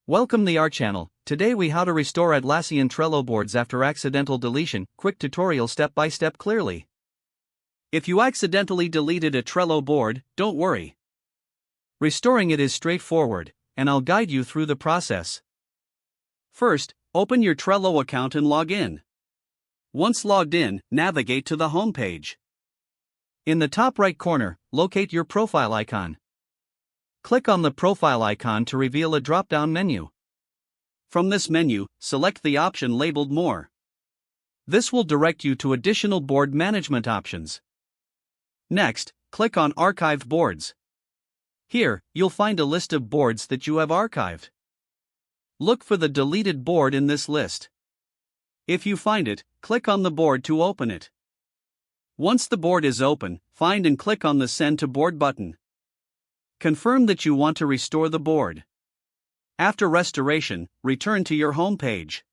Welcome to our channel. Today we how to restore Atlassian Trello boards after accidental deletion. Quick tutorial step by step clearly. If you accidentally deleted a Trello board, don't worry. Restoring it is straightforward, and I'll guide you through the process. First, open your Trello account and log in. Once logged in, navigate to the home page. In the top right corner, locate your profile icon. Click on the profile icon to reveal a drop-down menu. From this menu, select the option labeled More. This will direct you to additional board management options. Next, click on Archived Boards. Here, you'll find a list of boards that you have archived. Look for the deleted board in this list. If you find it, click on the board to open it. Once the board is open, find and click on the Send to Board button. Confirm that you want to restore the board. After restoration, return to your home page.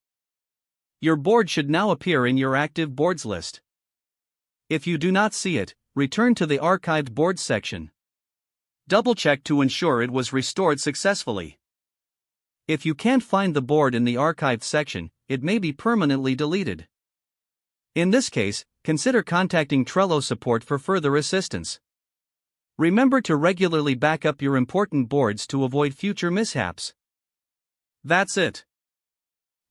Your board should now appear in your active boards list. If you do not see it, return to the Archived Boards section. Double-check to ensure it was restored successfully. If you can't find the board in the archived section, it may be permanently deleted. In this case, consider contacting Trello support for further assistance. Remember to regularly back up your important boards to avoid future mishaps. That's it.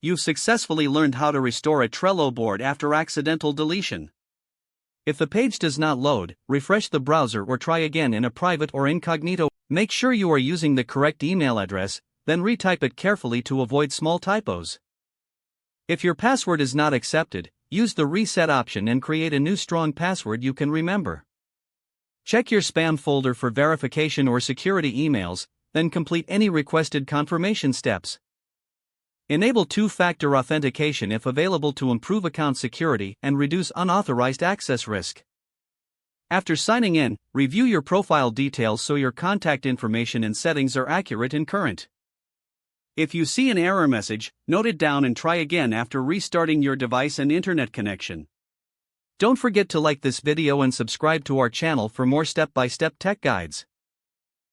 You've successfully learned how to restore a Trello board after accidental deletion. If the page does not load, refresh the browser or try again in a private or incognito. Make sure you are using the correct email address, then retype it carefully to avoid small typos. If your password is not accepted, use the reset option and create a new strong password you can remember. Check your spam folder for verification or security emails, then complete any requested confirmation steps. Enable two-factor authentication if available to improve account security and reduce unauthorized access risk. After signing in, review your profile details so your contact information and settings are accurate and current. If you see an error message, note it down and try again after restarting your device and internet connection. Don't forget to like this video and subscribe to our channel for more step-by-step tech guides.